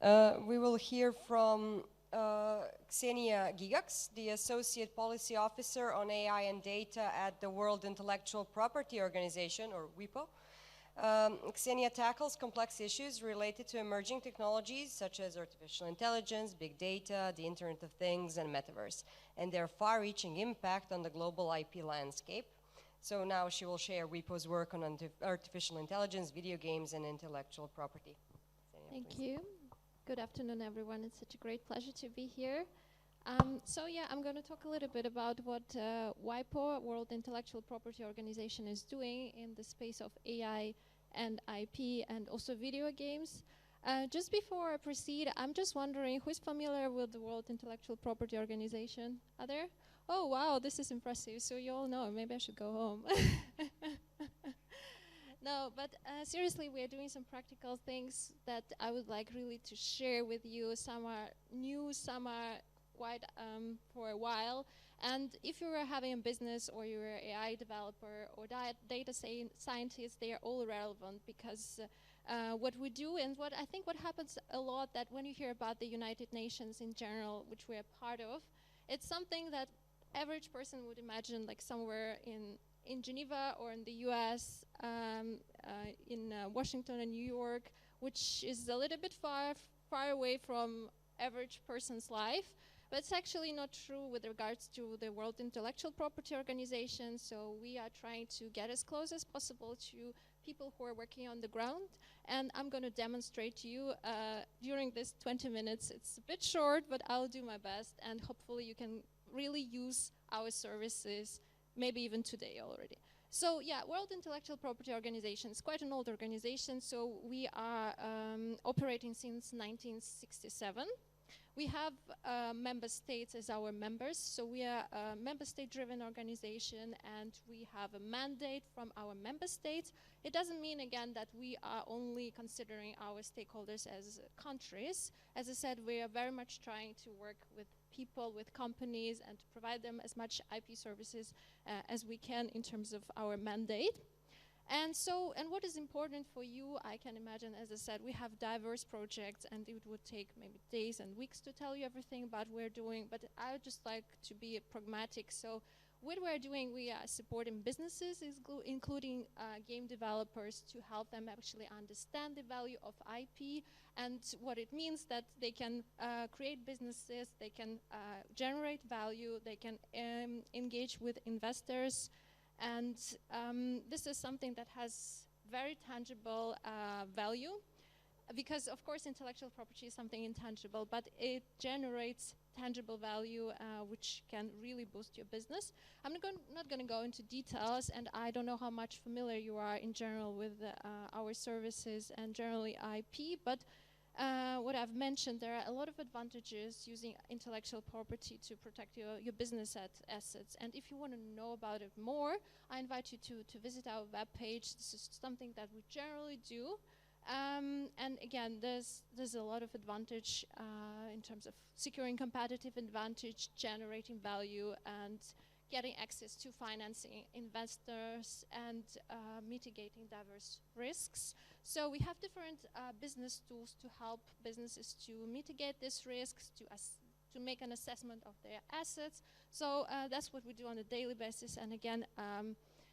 We will hear from Kseniia Gygax, the Associate Policy Officer on AI and Data at the World Intellectual Property Organization, or WIPO. Kseniia tackles complex issues related to emerging technologies such as artificial intelligence, big data, the Internet of Things, and metaverse, and their far-reaching impact on the global IP landscape. So now she will share WIPO's work on artificial intelligence, video games, and intellectual property. Kseniia, Thank please. you. Good afternoon, everyone. It's such a great pleasure to be here. So yeah, I'm going to talk a little bit about what WIPO, World Intellectual Property Organization, is doing in the space of AI and IP and also video games. Just before I proceed, I'm just wondering who's familiar with the World Intellectual Property Organization? Are there? Oh wow, this is impressive. So you all know, maybe I should go home. No, but seriously, we are doing some practical things that I would like really to share with you. Some are new, some are quite for a while. And if you are having a business or you're an AI developer or data scientist, they are all relevant because what we do and what I think what happens a lot that when you hear about the United Nations in general, which we are part of, it's something that average person would imagine like somewhere in Geneva or in the US, in Washington and New York, which is a little bit far away from average person's life. But it's actually not true with regards to the World Intellectual Property Organization. So we are trying to get as close as possible to people who are working on the ground. And I'm going to demonstrate to you during this 20 minutes. It's a bit short, but I'll do my best. And hopefully you can really use our services maybe even today already. So yeah, World Intellectual Property Organization is quite an old organization. So we are operating since 1967. We have member states as our members. So we are a member state-driven organization and we have a mandate from our member states. It doesn't mean, again, that we are only considering our stakeholders as countries. As I said, we are very much trying to work with people, with companies, and to provide them as much IP services as we can in terms of our mandate. And so, and what is important for you, I can imagine, as I said, we have diverse projects and it would take maybe days and weeks to tell you everything about what we're doing, but I would just like to be pragmatic. So what we're doing, we are supporting businesses, including game developers, to help them actually understand the value of IP and what it means that they can create businesses, they can generate value, they can engage with investors. And this is something that has very tangible value because, of course, intellectual property is something intangible, but it generates tangible value which can really boost your business. I'm not going to go into details, and I don't know how much familiar you are in general with our services and generally IP, but what I've mentioned, there are a lot of advantages using intellectual property to protect your business assets. And if you want to know about it more, I invite you to visit our webpage. This is something that we generally do. And again, there's a lot of advantage in terms of securing competitive advantage, generating value, and getting access to financing investors and mitigating diverse risks. So we have different business tools to help businesses to mitigate these risks, to make an assessment of their assets. So that's what we do on a daily basis. And again,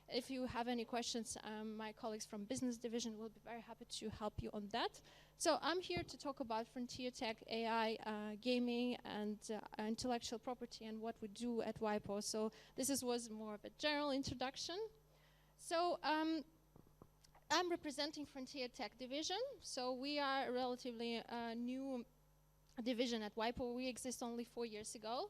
if you have any questions, my colleagues from Business Division will be very happy to help you on that. So I'm here to talk about frontier tech, AI, gaming, and intellectual property and what we do at WIPO. So this was more of a general introduction. So I'm representing Frontier Tech Division. So we are a relatively new division at WIPO. We exist only 4 years ago.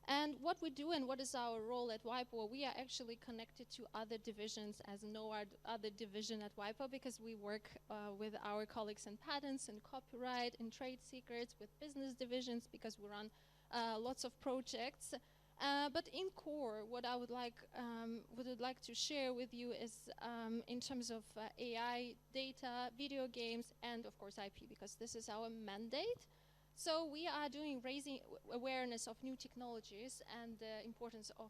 And what we do and what is our role at WIPO, we are actually connected to other divisions as no other division at WIPO because we work with our colleagues in patents and copyright and trade secrets with business divisions because we run lots of projects. But in core, what I would like to share with you is in terms of AI, data, video games, and of course IP, because this is our mandate. So we are raising awareness of new technologies and the importance of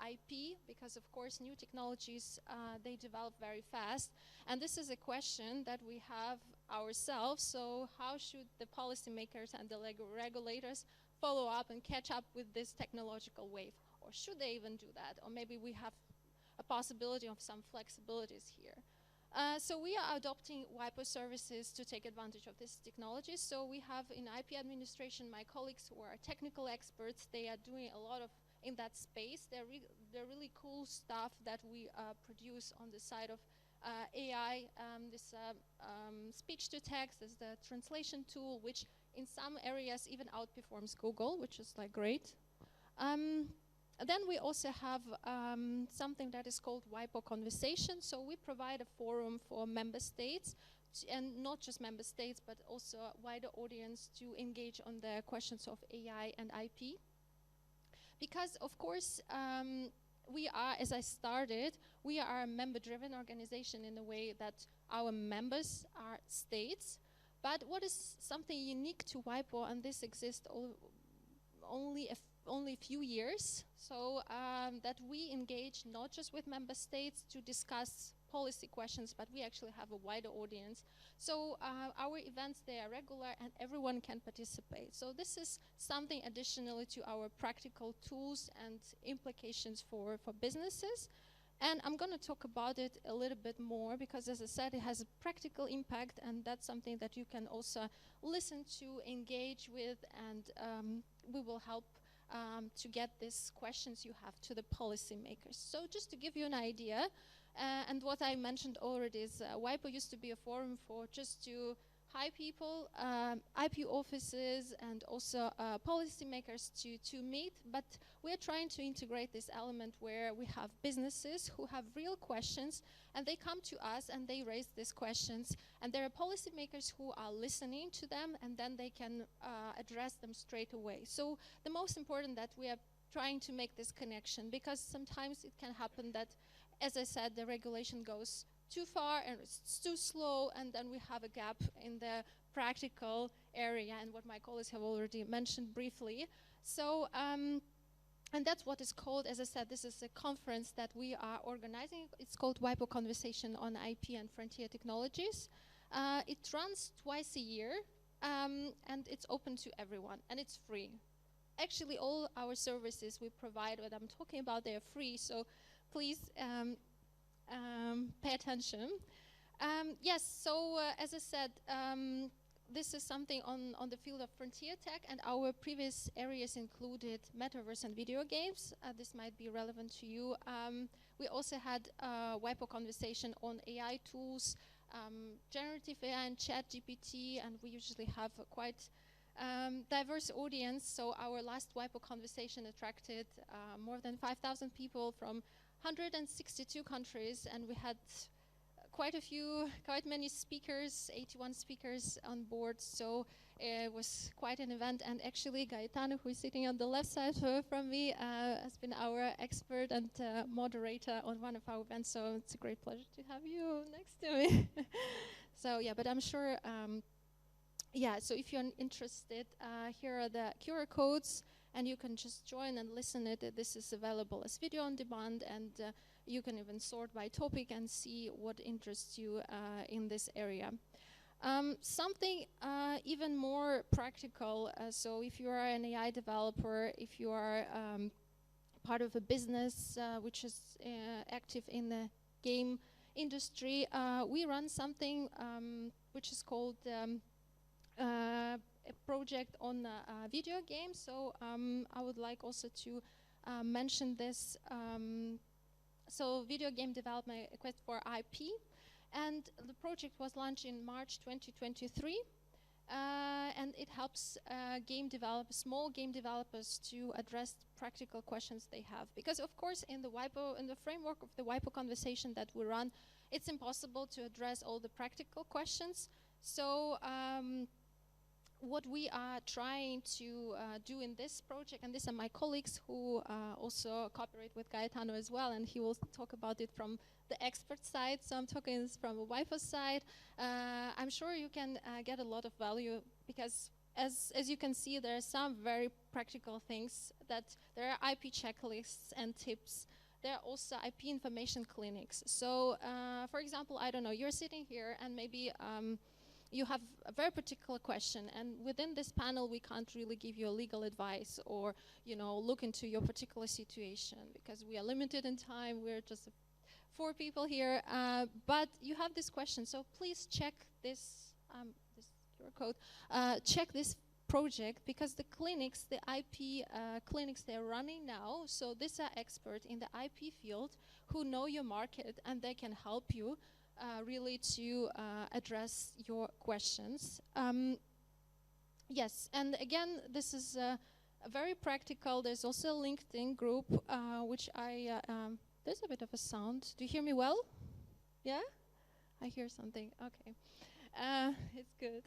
IP, because of course new technologies, they develop very fast. And this is a question that we have ourselves. So how should the policymakers and the regulators follow up and catch up with this technological wave? Or should they even do that? Or maybe we have a possibility of some flexibilities here. So we are adopting WIPO services to take advantage of this technology. So we have in IP administration my colleagues who are technical experts. They are doing a lot of in that space. They're really cool stuff that we produce on the side of AI. This speech to text is the translation tool, which in some areas even outperforms Google, which is like great. Then we also have something that is called WIPO Conversation. So we provide a forum for member states, and not just member states, but also a wider audience to engage on the questions of AI and IP. Because, of course, we are, as I started, we are a member-driven organization in a way that our members are states. But what is something unique to WIPO, and this exists only a few years, so that we engage not just with member states to discuss policy questions, but we actually have a wider audience. So our events, they are regular and everyone can participate. So this is something additionally to our practical tools and implications for businesses. And I'm going to talk about it a little bit more because, as I said, it has a practical impact, and that's something that you can also listen to, engage with, and we will help to get these questions you have to the policymakers. So just to give you an idea, and what I mentioned already is WIPO used to be a forum for just to high people, IP offices, and also policymakers to meet. But we're trying to integrate this element where we have businesses who have real questions, and they come to us and they raise these questions. And there are policymakers who are listening to them, and then they can address them straight away. So the most important that we are trying to make this connection, because sometimes it can happen that, as I said, the regulation goes too far and it's too slow, and then we have a gap in the practical area, and what my colleagues have already mentioned briefly. So, and that's what is called, as I said, this is a conference that we are organizing. It's called WIPO Conversation on IP and Frontier Technologies. It runs twice a year, and it's open to everyone, and it's free. Actually, all our services we provide, what I'm talking about, they are free, so please pay attention. Yes, so as I said, this is something on the field of frontier tech, and our previous areas included metaverse and video games. This might be relevant to you. We also had a WIPO conversation on AI tools, generative AI and chat GPT, and we usually have a quite diverse audience. So our last WIPO conversation attracted more than 5,000 people from 162 countries, and we had quite many speakers, 81 speakers on board, so it was quite an event. And actually Gaetano, who is sitting on the left side from me, has been our expert and moderator on one of our events, so it's a great pleasure to have you next to me. So yeah, but I'm sure, yeah, so if you're interested, here are the QR codes, and you can just join and listen it. This is available as video on demand, and you can even sort by topic and see what interests you in this area. Something even more practical, so if you are an AI developer, if you are part of a business which is active in the game industry, we run something which is called a project on video games. So I would like also to mention this. So video game development quest for IP, and the project was launched in March 2023, and it helps small game developers to address practical questions they have. Because of course in the framework of the WIPO conversation that we run, it's impossible to address all the practical questions. So what we are trying to do in this project, and these are my colleagues who also cooperate with Gaetano as well, and he will talk about it from the expert side, so I'm talking from a WIPO side. I'm sure you can get a lot of value, because as you can see, there are some very practical things that there are IP checklists and tips. There are also IP information clinics. So, for example, I don't know, you're sitting here and maybe you have a very particular question, and within this panel we can't really give you a legal advice or, you know, look into your particular situation because we are limited in time. We're just 4 people here, but you have this question, so please check this this QR code. Check this project because the clinics, the IP clinics, they're running now. So these are experts in the IP field who know your market, and they can help you really to address your questions. Yes, and again, this is very practical. There's also a LinkedIn group, which there's a bit of a sound. Do you hear me well? Yeah? I hear something. Okay. It's good.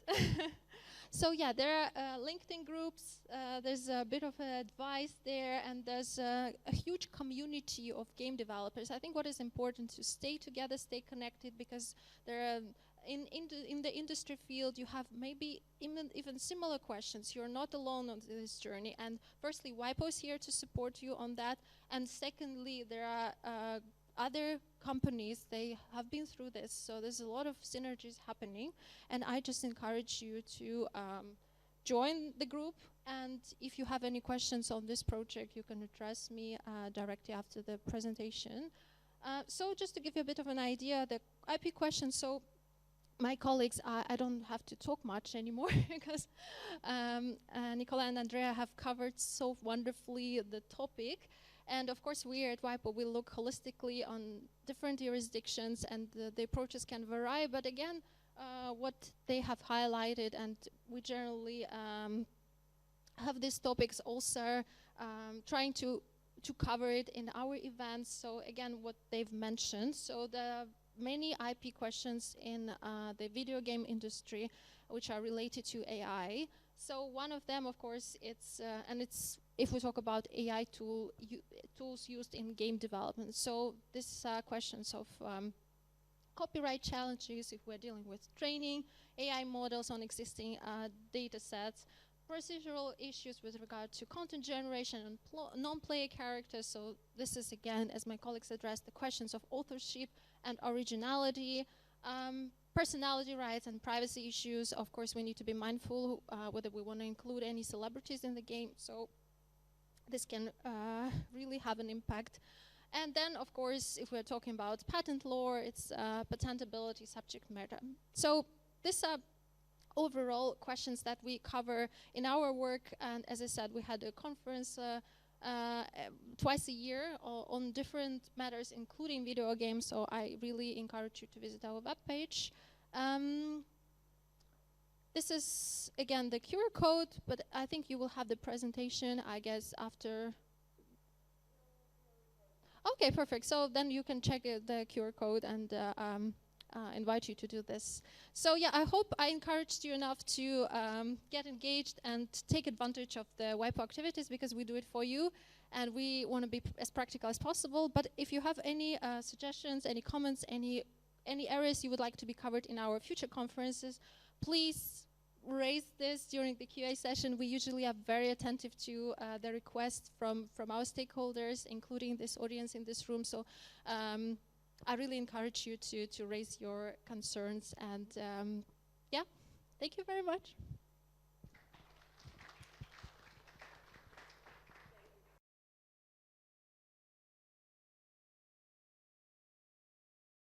So yeah, there are LinkedIn groups. There's a bit of advice there, and there's a huge community of game developers. I think what is important to stay together, stay connected, because there are in the industry field, you have maybe even similar questions. You're not alone on this journey. And firstly, WIPO is here to support you on that. And secondly, there are other companies, they have been through this, so there's a lot of synergies happening, and I just encourage you to join the group, and if you have any questions on this project, you can address me directly after the presentation. So just to give you a bit of an idea, the IP questions, so my colleagues, I don't have to talk much anymore because Nicola and Andrea have covered so wonderfully the topic. And of course, we at WIPO will look holistically on different jurisdictions, and the approaches can vary. But again, what they have highlighted, and we generally have these topics also trying to cover it in our events. So again, what they've mentioned. So the many IP questions in the video game industry, which are related to AI. So one of them, of course, it's if we talk about AI tools used in game development. So this questions of copyright challenges if we're dealing with training AI models on existing data sets, procedural issues with regard to content generation and non-player characters. So this is, again, as my colleagues addressed, the questions of authorship and originality, personality rights and privacy issues. Of course, we need to be mindful whether we want to include any celebrities in the game. So this can really have an impact. And then, of course, if we're talking about patent law, it's patentability, subject matter. So these are overall questions that we cover in our work. And as I said, we had a conference twice a year on different matters, including video games. So I really encourage you to visit our webpage. This is, again, the QR code, but I think you will have the presentation, I guess, after. Okay, perfect. So then you can check the QR code and invite you to do this. So yeah, I hope I encouraged you enough to get engaged and take advantage of the WIPO activities, because we do it for you and we want to be as practical as possible. But if you have any suggestions, any comments, any areas you would like to be covered in our future conferences, please raise this during the QA session. We usually are very attentive to the requests from our stakeholders, including this audience in this room. So I really encourage you to raise your concerns. And yeah, thank you very much.